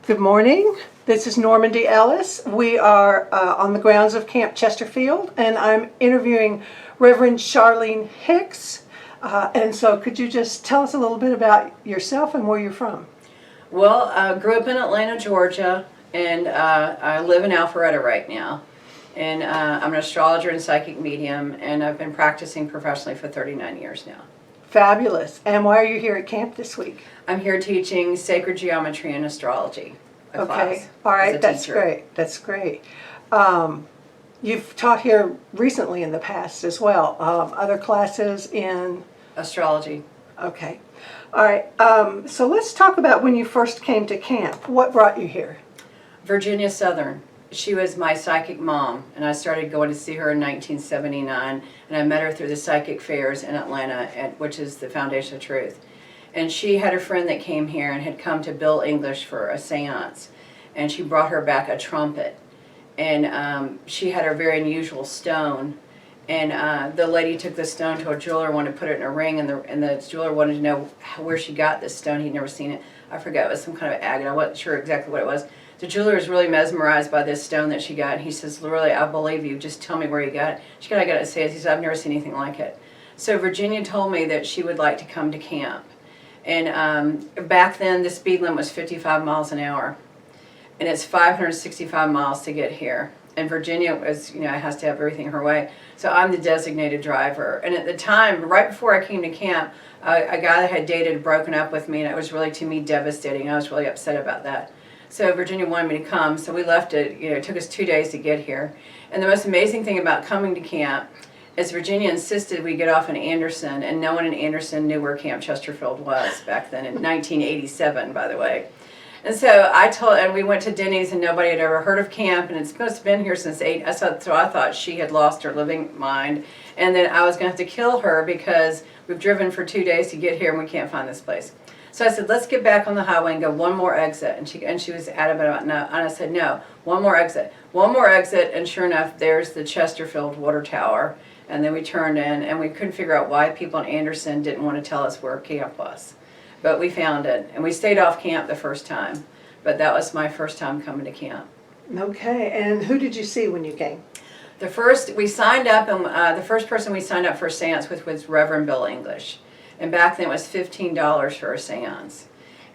Good morning. This is Normandy Ellis. We are on the grounds of Camp Chesterfield, and I'm interviewing Reverend Charlene Hicks. And so could you just tell us a little bit about yourself and where you're from? Well, I grew up in Atlanta, Georgia, and I live in Alpharetta right now. And I'm an astrologer and psychic medium, and I've been practicing professionally for 39 years now. Fabulous. And why are you here at camp this week? I'm here teaching sacred geometry and astrology. Okay. All right. That's great. That's great. You've taught here recently in the past as well. Other classes in Astrology. Okay. All right. So let's talk about when you first came to camp. What brought you here? Virginia Southern. She was my psychic mom, and I started going to see her in 1979, and I met her through the psychic fairs in Atlanta, which is the Foundation of Truth. And she had a friend that came here and had come to Bill English for a seance, and she brought her back a trumpet. And she had a very unusual stone, and the lady took the stone to a jeweler, wanted to put it in a ring, and the jeweler wanted to know where she got this stone. He'd never seen it. I forgot, it was some kind of agate. I wasn't sure exactly what it was. The jeweler was really mesmerized by this stone that she got, and he says, "Really, I believe you. Just tell me where you got it." She gotta get it. He says, "I've never seen anything like it." So Virginia told me that she would like to come to camp. And back then, the speed limit was 55 miles an hour. And it's 565 miles to get here. And Virginia was, has to have everything her way. So I'm the designated driver. And at the time, right before I came to camp, a guy that I had dated had broken up with me, and it was really, to me, devastating. I was really upset about that. So Virginia wanted me to come, so we left it. It took us 2 days to get here. And the most amazing thing about coming to camp is Virginia insisted we get off in Anderson, and no one in Anderson knew where Camp Chesterfield was back then, in 1987, by the way. And so and we went to Denny's, and nobody had ever heard of camp, and it's must have been here since 8. So I thought she had lost her living mind, and then I was going to have to kill her because we've driven for 2 days to get here, and we can't find this place. So I said, let's get back on the highway and go one more exit. And she was adamant about no. And I said, no, one more exit. One more exit, and sure enough, there's the Chesterfield water tower. And then we turned in, and we couldn't figure out why people in Anderson didn't want to tell us where camp was. But we found it, and we stayed off camp the first time. But that was my first time coming to camp. Okay, and who did you see when you came? The first we signed up, and the first person we signed up for a seance with was Reverend Bill English. And back then it was $15 for a seance.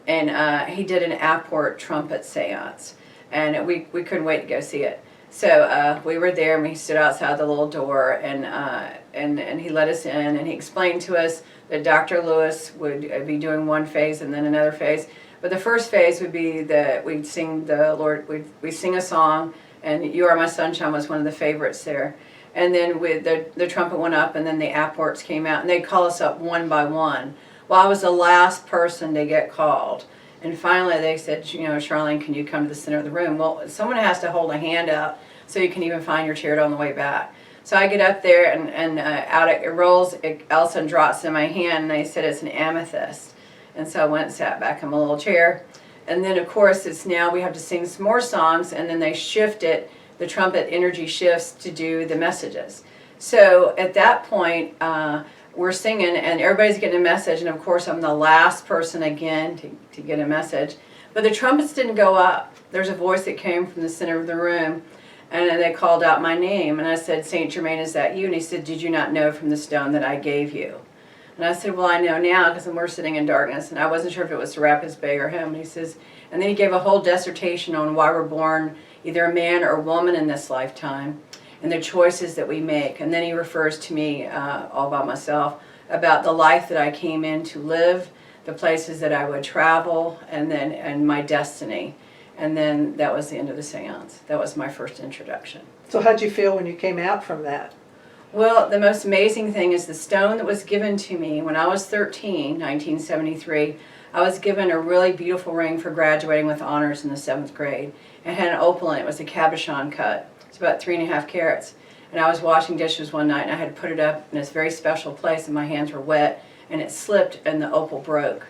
And he did an Apport trumpet seance. And we couldn't wait to go see it. So we were there, and we stood outside the little door, and he let us in, and he explained to us that Dr. Lewis would be doing one phase and then another phase. But the first phase would be we'd sing the Lord, we'd sing a song, and "You Are My Sunshine" was one of the favorites there. And then with the trumpet went up, and then the apports came out, and they'd call us up one by one. Well, I was the last person to get called. And finally they said, "Charlene, can you come to the center of the room?" Well, someone has to hold a hand out so you can even find your chair on the way back. So I get up there, and out it rolls, Elsa and drops in my hand, and they said it's an amethyst. And so I went and sat back in my little chair. And then, of course, it's now we have to sing some more songs, and then they shift it. The trumpet energy shifts to do the messages. So at that point, we're singing, and everybody's getting a message, and of course I'm the last person again to get a message. But the trumpets didn't go up. There's a voice that came from the center of the room, and then they called out my name, and I said, "Saint Germain, is that you?" And he said, "Did you not know from the stone that I gave you?" And I said, "Well, I know now, because we're sitting in darkness," and I wasn't sure if it was Serapis Bey or him. And he says, and then he gave a whole dissertation on why we're born either a man or a woman in this lifetime, and the choices that we make. And then he refers to me all by myself about the life that I came in to live, the places that I would travel, and my destiny. And then that was the end of the seance. That was my first introduction. So how'd you feel when you came out from that? Well, the most amazing thing is the stone that was given to me when I was 13, 1973. I was given a really beautiful ring for graduating with honors in the 7th grade. It had an opal in it. It was a cabochon cut. It's about 3.5 carats. And I was washing dishes one night, and I had to put it up in this very special place, and my hands were wet, and it slipped, and the opal broke.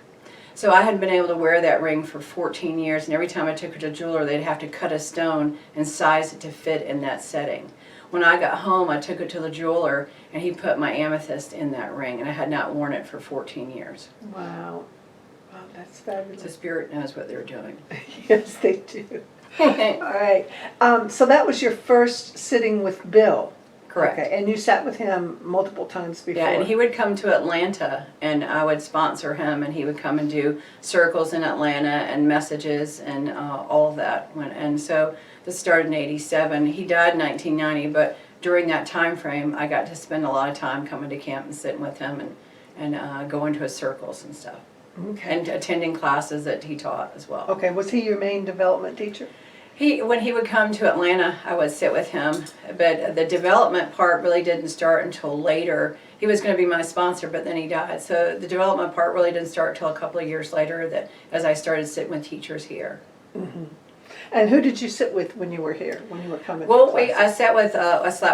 So I had been able to wear that ring for 14 years, and every time I took it to a jeweler, they'd have to cut a stone and size it to fit in that setting. When I got home, I took it to the jeweler, and he put my amethyst in that ring, and I had not worn it for 14 years. Wow. Oh, that's fabulous. The Spirit knows what they're doing. Yes, they do. All right. So that was your first sitting with Bill. Correct. Okay, and you sat with him multiple times before. Yeah, and he would come to Atlanta, and I would sponsor him, and he would come and do circles in Atlanta and messages and all of that. And so this started in '87. He died in 1990, but during that time frame, I got to spend a lot of time coming to camp and sitting with him and going to his circles and stuff. Okay. And attending classes that he taught as well. Okay, was he your main development teacher? When he would come to Atlanta, I would sit with him, but the development part really didn't start until later. He was going to be my sponsor, but then he died. So the development part really didn't start until a couple of years later, that as I started sitting with teachers here. Mm-hmm. And who did you sit with when you were here, when you were coming? Well, I sat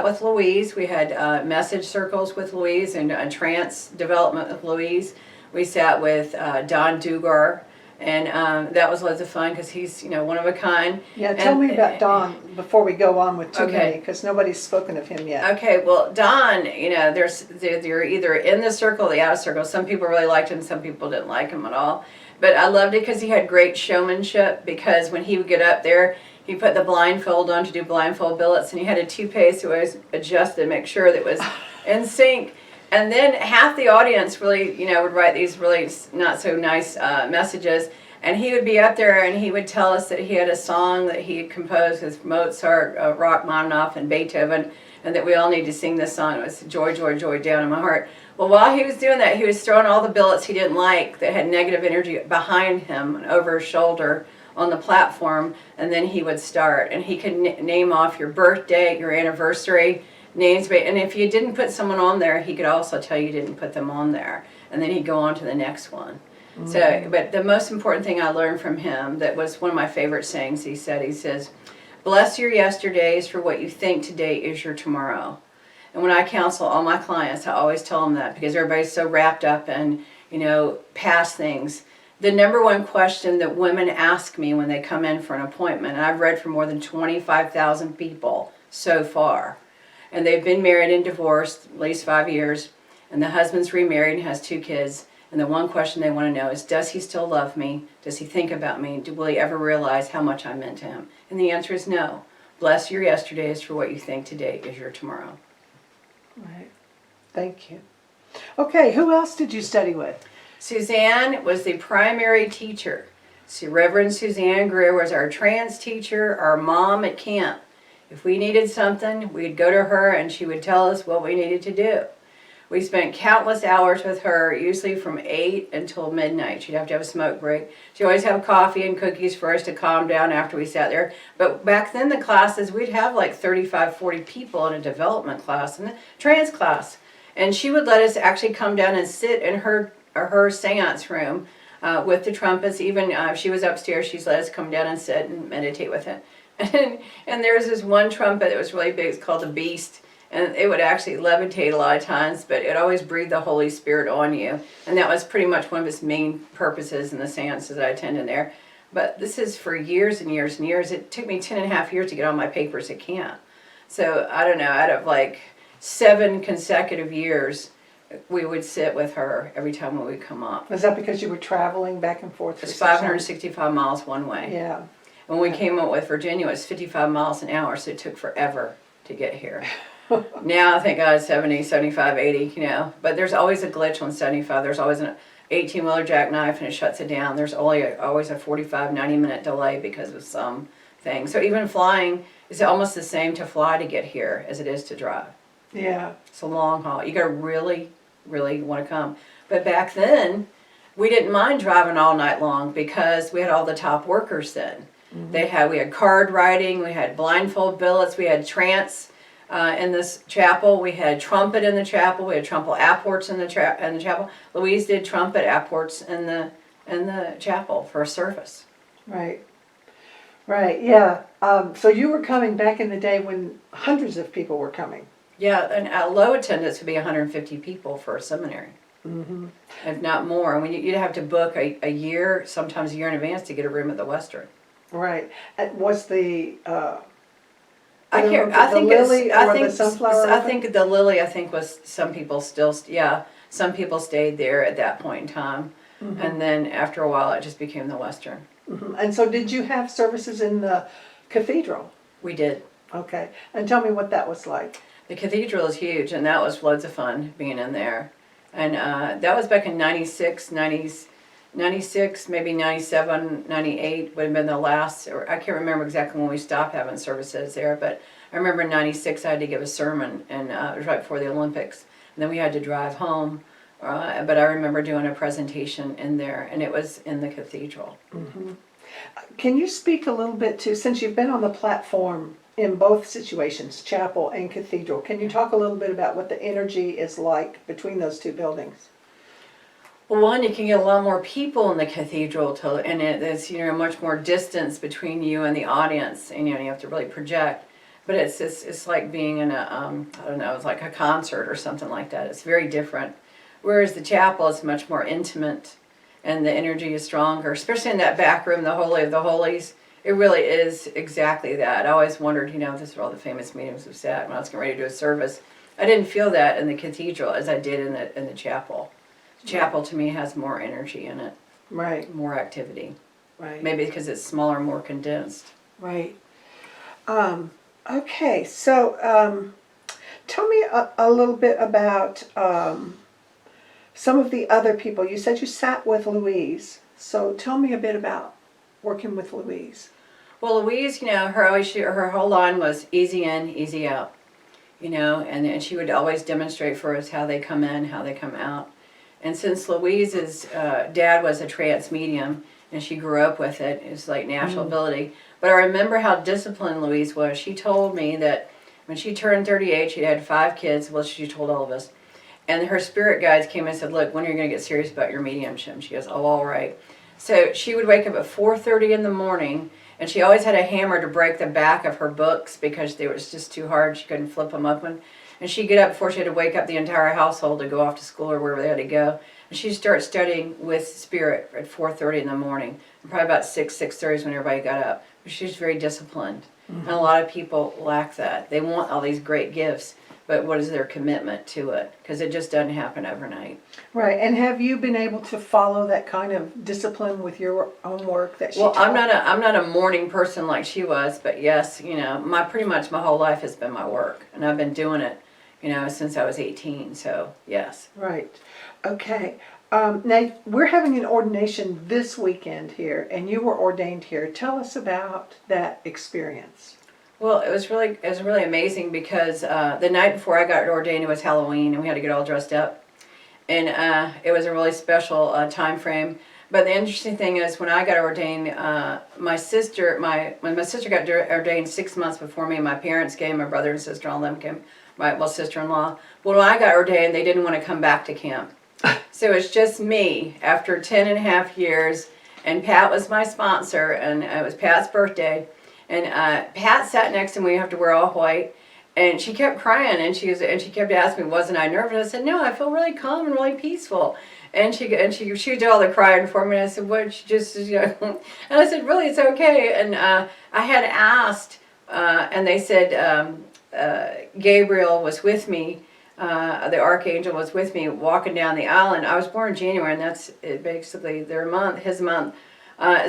with Louise. We had message circles with Louise and trance development with Louise. We sat with Don Dugar. And that was loads of fun because he's, one of a kind. Yeah, tell me about Don before we go on with too many, because nobody's spoken of him yet. Okay, well, Don, they're either in the circle or the outer circle. Some people really liked him, some people didn't like him at all. But I loved it because he had great showmanship, because when he would get up there, he put the blindfold on to do blindfold billets, and he had a toupee so always adjusted to make sure that it was in sync. And then half the audience really, would write these really not so nice messages. And he would be up there and he would tell us that he had a song that he had composed with Mozart, Rachmaninoff, and Beethoven, and that we all need to sing this song. It was Joy, Joy, Joy Down in My Heart. Well, while he was doing that, he was throwing all the billets he didn't like that had negative energy behind him and over his shoulder on the platform, and then he would start. And he could name off your birthday, your anniversary, names, and if you didn't put someone on there, he could also tell you didn't put them on there, and then he'd go on to the next one. Mm-hmm. So, but the most important thing I learned from him, that was one of my favorite sayings, he says, bless your yesterdays, for what you think today is your tomorrow. And when I counsel all my clients, I always tell them that, because everybody's so wrapped up in, past things. The number one question that women ask me when they come in for an appointment, and I've read for more than 25,000 people so far, and they've been married and divorced at least 5 years, and the husband's remarried and has 2 kids, and the one question they want to know is, does he still love me? Does he think about me? Will he ever realize how much I meant to him? And the answer is no. Bless your yesterdays, for what you think today is your tomorrow. Right. Thank you. Okay, who else did you study with? Suzanne was the primary teacher. Reverend Suzanne Greer was our trance teacher, our mom at camp. If we needed something, we'd go to her and she would tell us what we needed to do. We spent countless hours with her, usually from 8 until midnight. She'd have to have a smoke break. She'd always have coffee and cookies for us to calm down after we sat there. But back then, the classes, we'd have like 35, 40 people in a development class and a trance class. And she would let us actually come down and sit in her seance room with the trumpets. Even if she was upstairs, she'd let us come down and sit and meditate with it. And there's this one trumpet that was really big. It's called the Beast, and it would actually levitate a lot of times, but it always breathed the Holy Spirit on you, and that was pretty much one of its main purposes in the seances that I attended there. But this is for years and years and years. It took me 10.5 years to get all my papers at camp. So I don't know, out of like 7 consecutive years, we would sit with her every time when we come up. Was that because you were traveling back and forth? It's 565 miles one way. Yeah. When we came up with Virginia, it was 55 miles an hour, so it took forever to get here. Now, thank God, 70, 75, 80, But there's always a glitch on 75. There's always an 18-wheeler jackknife, and it shuts it down. There's always a 45, 90-minute delay because of some thing. So even flying is almost the same to fly to get here as it is to drive. Yeah. It's a long haul. You got to really, really want to come. But back then, we didn't mind driving all night long because we had all the top workers then. Mm-hmm. We had card writing, we had blindfold billets, we had trance in this chapel, we had trumpet in the chapel, we had trumpet apports in the chapel. Louise did trumpet apports in the chapel for a service. Right. Right. Yeah. So you were coming back in the day when hundreds of people were coming. Yeah, and at low attendance would be 150 people for a seminary. Mm-hmm. If not more. And you'd have to book a year, sometimes a year in advance to get a room at the Western. Right. Was the I think the Sunflower? I think the Lily. I think was some people still. Some people stayed there at that point in time. And then after a while, it just became the Western. And so did you have services in the cathedral? We did. Okay. And tell me what that was like. The cathedral is huge, and that was loads of fun being in there. And that was back in 96, maybe 97, 98 would have been the last, or I can't remember exactly when we stopped having services there, but I remember in 96 I had to give a sermon, and it was right before the Olympics. And then we had to drive home, but I remember doing a presentation in there, and it was in the cathedral. Can you speak a little bit to, since you've been on the platform in both situations, chapel and cathedral, can you talk a little bit about what the energy is like between those two buildings? Well, one, you can get a lot more people in the cathedral, and there's much more distance between you and the audience, and you have to really project. But it's like being in a I don't know, it's like a concert or something like that. It's very different. Whereas the chapel is much more intimate, and the energy is stronger, especially in that back room, the Holy of the Holies. It really is exactly that. I always wondered, this is where all the famous mediums have sat when I was getting ready to do a service. I didn't feel that in the cathedral as I did in the chapel. The chapel to me has more energy in it. Right. More activity. Right. Maybe because it's smaller, more condensed. Right. Okay, so tell me a little bit about some of the other people. You said you sat with Louise, so tell me a bit about working with Louise. Well, Louise, her whole line was easy in, easy out, and she would always demonstrate for us how they come in, how they come out. And since Louise's dad was a trance medium, and she grew up with it, it's like natural ability. But I remember how disciplined Louise was. She told me that when she turned 38, she had 5 kids. Well, she told all of us. And her spirit guides came and said, look, when are you going to get serious about your mediumship? She goes, oh, all right. So she would wake up at 4:30 in the morning, and she always had a hammer to break the back of her books because they was just too hard. She couldn't flip them open. And she'd get up before she had to wake up the entire household to go off to school or wherever they had to go. And she'd start studying with spirit at 4:30 in the morning. And probably about 6:30 is when everybody got up. But she was very disciplined. And a lot of people lack that. They want all these great gifts, but what is their commitment to it? Because it just doesn't happen overnight. Right, and have you been able to follow that kind of discipline with your own work that she taught? I'm not a morning person like she was, but yes, pretty much my whole life has been my work, and I've been doing it, since I was 18. So yes. Right. Okay. Now we're having an ordination this weekend here, and you were ordained here. Tell us about that experience. Well, it was really amazing because the night before I got ordained, it was Halloween, and we had to get all dressed up, and it was a really special time frame. But the interesting thing is, when I got ordained, when my sister got ordained 6 months before me, my parents came, my brother and sister, all them came, my sister-in-law. Well, when I got ordained, they didn't want to come back to camp. So it's just me after 10 and a half years, and Pat was my sponsor, and it was Pat's birthday. And Pat sat next to me. We have to wear all white, and she kept crying, and she kept asking me, "Wasn't I nervous?" I said, "No, I feel really calm and really peaceful." And she did all the crying for me. And I said, "What?" She just and I said, "Really, it's okay." And I had asked, and they said Gabriel was with me. The archangel was with me walking down the aisle, and I was born in January, and that's basically his month,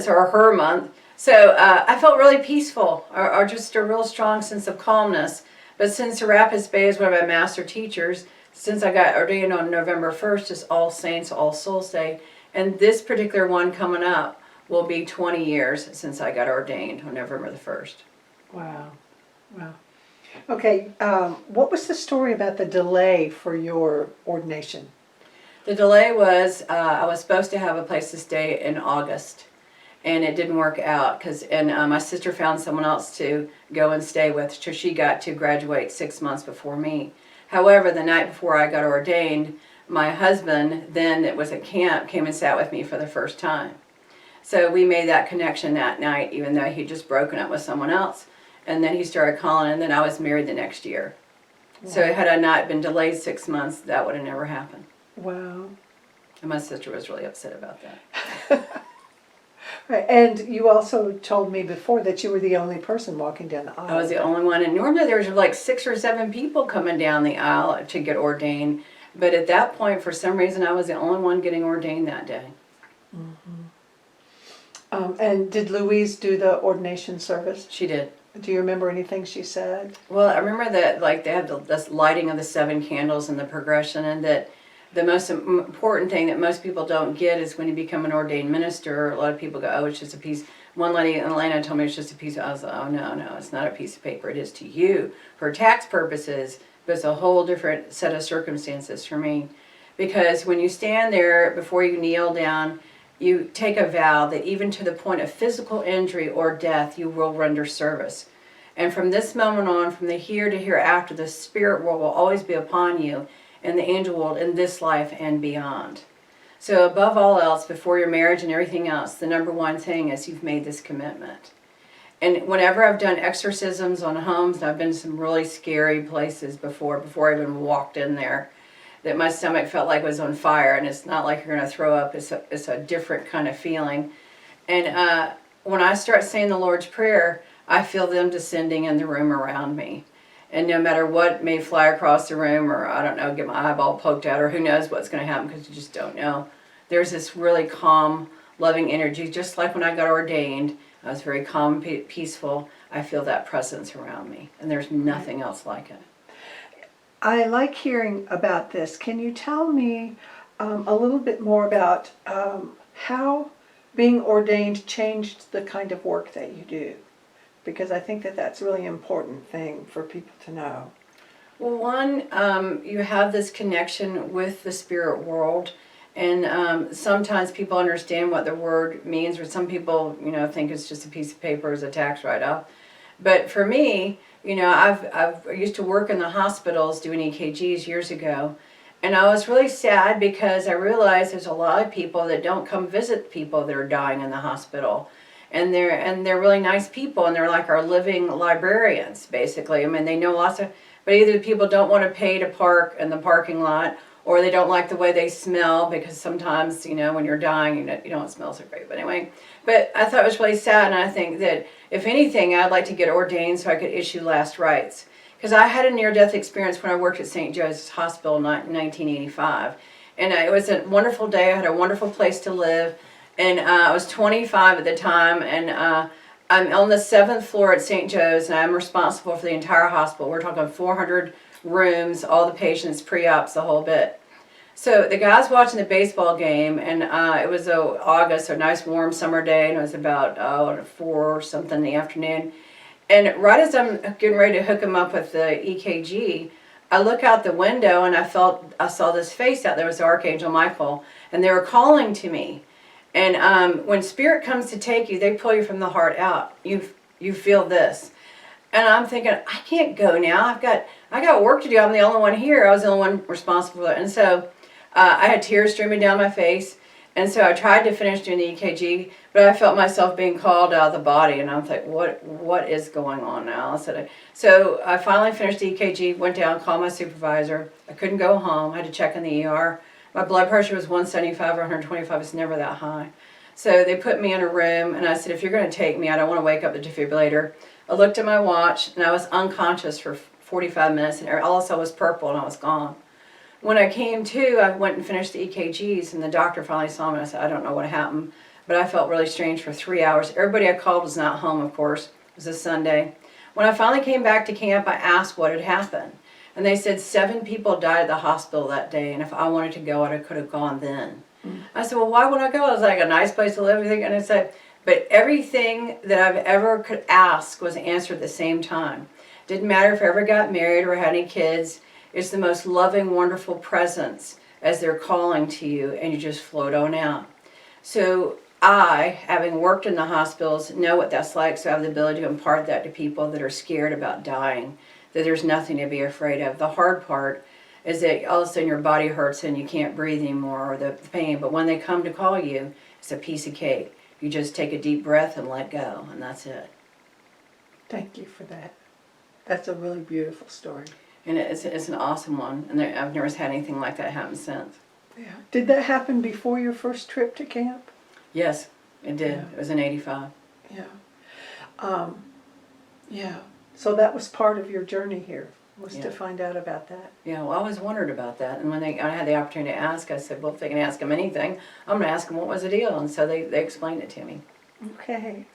or her month. So I felt really peaceful, or just a real strong sense of calmness. But since Serapis Bey is one of my master teachers, since I got ordained on November 1st, is All Saints, All Souls Day, and this particular one coming up will be 20 years since I got ordained on November the 1st. Wow. Wow. Okay, what was the story about the delay for your ordination? The delay was I was supposed to have a place to stay in August, and it didn't work out and my sister found someone else to go and stay with, so she got to graduate 6 months before me. However, the night before I got ordained, my husband, then that was at camp, came and sat with me for the first time. So we made that connection that night, even though he'd just broken up with someone else. And then he started calling, and then I was married the next year. Wow. So had I not been delayed 6 months, that would have never happened. Wow. And my sister was really upset about that. Right. And you also told me before that you were the only person walking down the aisle. I was the only one, and normally there was like 6 or 7 people coming down the aisle to get ordained. But at that point, for some reason, I was the only one getting ordained that day. And did Louise do the ordination service? She did. Do you remember anything she said? Well, I remember that like they had this lighting of the 7 candles and the progression, and that the most important thing that most people don't get is when you become an ordained minister, a lot of people go, oh, it's just a piece. One lady in Atlanta told me it's just a piece. I was like, oh, no, it's not a piece of paper. It is to you for tax purposes, but it's a whole different set of circumstances for me. Because when you stand there before you kneel down, you take a vow that even to the point of physical injury or death, you will render service. And from this moment on, from the here to hereafter, the spirit world will always be upon you, and the angel world in this life and beyond. So above all else, before your marriage and everything else, the number one thing is you've made this commitment. And whenever I've done exorcisms on homes, and I've been to some really scary places before I even walked in there, that my stomach felt like it was on fire, and it's not like you're going to throw up. It's a different kind of feeling. And when I start saying the Lord's Prayer, I feel them descending in the room around me. And no matter what may fly across the room, or I don't know, get my eyeball poked out, or who knows what's going to happen because you just don't know, there's this really calm, loving energy. Just like when I got ordained, I was very calm, peaceful. I feel that presence around me, and there's nothing else like it. I like hearing about this. Can you tell me a little bit more about how being ordained changed the kind of work that you do? Because I think that that's a really important thing for people to know. Well, one, you have this connection with the spirit world, and sometimes people understand what the word means, or some people, think it's just a piece of paper as a tax write-off. But for me, I used to work in the hospitals doing EKGs years ago, and I was really sad because I realized there's a lot of people that don't come visit people that are dying in the hospital. And they're really nice people, and they're like our living librarians, basically. I mean, they know lots of, but either the people don't want to pay to park in the parking lot, or they don't like the way they smell, because sometimes, when you're dying, you don't smell so great. But anyway, but I thought it was really sad, and I think that if anything, I'd like to get ordained so I could issue last rites. Because I had a near-death experience when I worked at St. Joseph's Hospital in 1985. And it was a wonderful day. I had a wonderful place to live. And I was 25 at the time, and I'm on the 7th floor at St. Joe's, and I'm responsible for the entire hospital. We're talking 400 rooms, all the patients, pre-ops, the whole bit. So the guy's watching the baseball game, and it was August, a nice warm summer day, and it was about 4 or something in the afternoon. And right as I'm getting ready to hook him up with the EKG, I look out the window, and I saw this face out there. It was Archangel Michael, and they were calling to me. And when spirit comes to take you, they pull you from the heart out. You feel this. And I'm thinking, I can't go now. I got work to do. I'm the only one here. I was the only one responsible for it. And so I had tears streaming down my face. And so I tried to finish doing the EKG, but I felt myself being called out of the body. And I'm like, what is going on now? So I finally finished the EKG, went down, called my supervisor. I couldn't go home. I had to check in the ER. My blood pressure was 175 or 125. It's never that high. So they put me in a room, and I said, if you're going to take me, I don't want to wake up the defibrillator. I looked at my watch, and I was unconscious for 45 minutes, and all I saw was purple, and I was gone. When I came to, I went and finished the EKGs, and the doctor finally saw me, and I said, I don't know what happened, but I felt really strange for 3 hours. Everybody I called was not home, of course. It was a Sunday. When I finally came back to camp, I asked what had happened. And they said 7 people died at the hospital that day, and if I wanted to go, I could have gone then. I said, well, why would I go? It was like a nice place to live, everything. And I said, but everything that I've ever could ask was answered at the same time. Didn't matter if I ever got married or had any kids. It's the most loving, wonderful presence as they're calling to you, and you just float on out. So I, having worked in the hospitals, know what that's like, so I have the ability to impart that to people that are scared about dying, that there's nothing to be afraid of. The hard part is that all of a sudden your body hurts and you can't breathe anymore, or the pain. But when they come to call you, it's a piece of cake. You just take a deep breath and let go, and that's it. Thank you for that. That's a really beautiful story. And it's an awesome one, and I've never had anything like that happen since. Yeah. Did that happen before your first trip to camp? Yes, it did. Yeah. It was in 85. Yeah. Yeah. So that was part of your journey here, was Yeah. to find out about that. Yeah, well, I always wondered about that. And when I had the opportunity to ask, I said, well, if they can ask them anything, I'm going to ask them what was the deal. And so they explained it to me. Okay.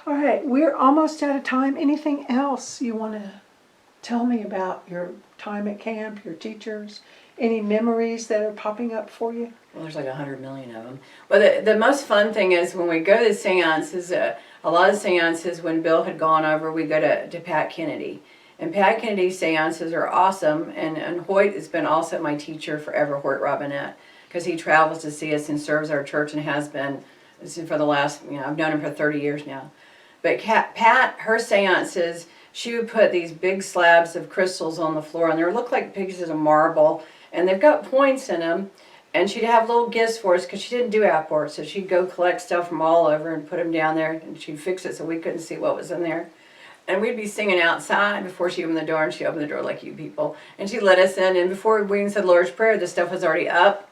All right, we're almost out of time. Anything else you want to tell me about your time at camp, your teachers? Any memories that are popping up for you? Well, there's like 100 million of them. But the most fun thing is when we go to the seances, a lot of seances, when Bill had gone over, we go to Pat Kennedy. And Pat Kennedy's seances are awesome. And Hoyt has been also my teacher forever, Hoyt Robinette, because he travels to see us and serves our church and has been for the last, I've known him for 30 years now. But Pat, her seances, she would put these big slabs of crystals on the floor, and they look like pieces of marble, and they've got points in them. And she'd have little gifts for us because she didn't do apports, so she'd go collect stuff from all over and put them down there, and she'd fix it so we couldn't see what was in there. And we'd be singing outside before she opened the door, and she opened the door like you people, and she let us in. And before we even said Lord's Prayer, the stuff was already up.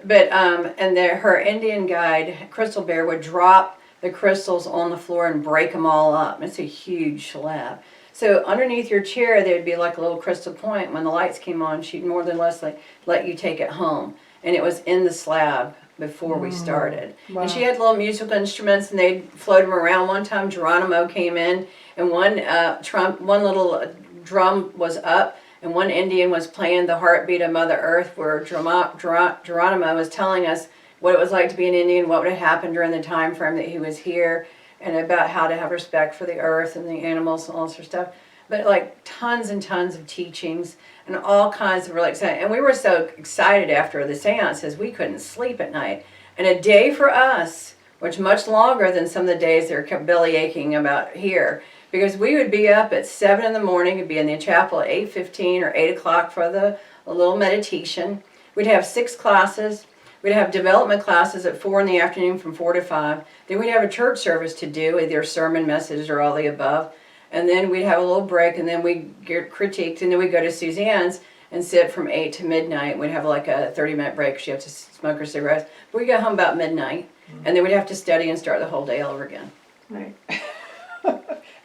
But her Indian guide, Crystal Bear, would drop the crystals on the floor and break them all up. It's a huge slab. So underneath your chair, there'd be like a little crystal point. When the lights came on, she'd more than less let you take it home. And it was in the slab before we started. Wow. And she had little musical instruments, and they'd float them around. One time, Geronimo came in, and one little drum was up, and one Indian was playing the heartbeat of Mother Earth, where Geronimo was telling us what it was like to be an Indian, what would have happened during the time frame that he was here, and about how to have respect for the earth and the animals and all sorts of stuff. But like tons and tons of teachings and all kinds of relaxation. And we were so excited after the seances, we couldn't sleep at night. And a day for us, which much longer than some of the days that kept belly aching about here, because we would be up at 7 in the morning and be in the chapel at 8:15 or 8 o'clock for a little meditation. We'd have 6 classes. We'd have development classes at 4 in the afternoon from 4 to 5. Then we'd have a church service to do, either sermon, message, or all the above. And then we'd have a little break, and then we'd get critiqued, and then we'd go to Suzanne's and sit from 8 to midnight. We'd have like a 30-minute break because she had to smoke her cigarettes. But we'd go home about midnight, and then we'd have to study and start the whole day all over again. Right.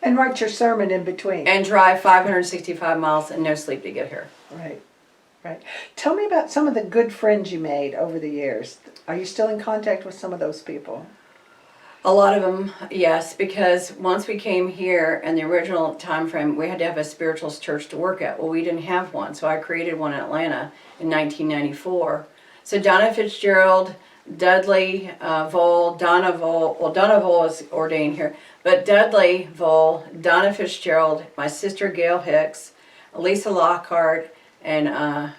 And write your sermon in between. And drive 565 miles and no sleep to get here. Right. Right. Tell me about some of the good friends you made over the years. Are you still in contact with some of those people? A lot of them, yes, because once we came here in the original time frame, we had to have a spiritualist church to work at. Well, we didn't have one, so I created one in Atlanta in 1994. So Donna Fitzgerald, Dudley Vole, Donna Vole, well, Donna Vole is ordained here, but Dudley Vole, Donna Fitzgerald, my sister Gail Hicks, Lisa Lockhart, and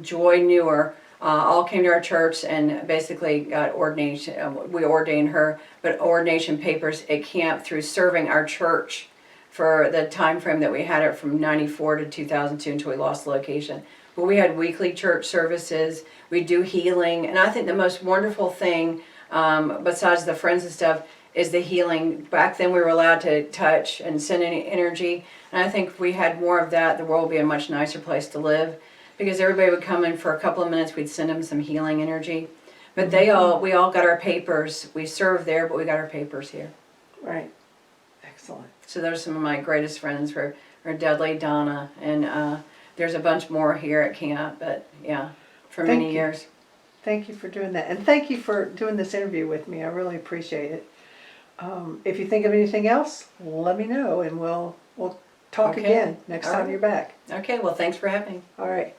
Joy Newer, all came to our church and basically got ordination. We ordained her, but ordination papers at camp through serving our church for the time frame that we had it from 94 to 2002 until we lost the location. But we had weekly church services. We do healing. And I think the most wonderful thing, besides the friends and stuff, is the healing. Back then we were allowed to touch and send any energy. And I think if we had more of that, the world would be a much nicer place to live. Because everybody would come in for a couple of minutes, we'd send them some healing energy. But we all got our papers. We served there, but we got our papers here. Right. Excellent. So those are some of my greatest friends are Dudley, Donna, and there's a bunch more here at camp, but yeah, for many years. Thank you for doing that. And thank you for doing this interview with me. I really appreciate it. If you think of anything else, let me know, and we'll talk again next time you're back. Okay, well, thanks for having me. All right.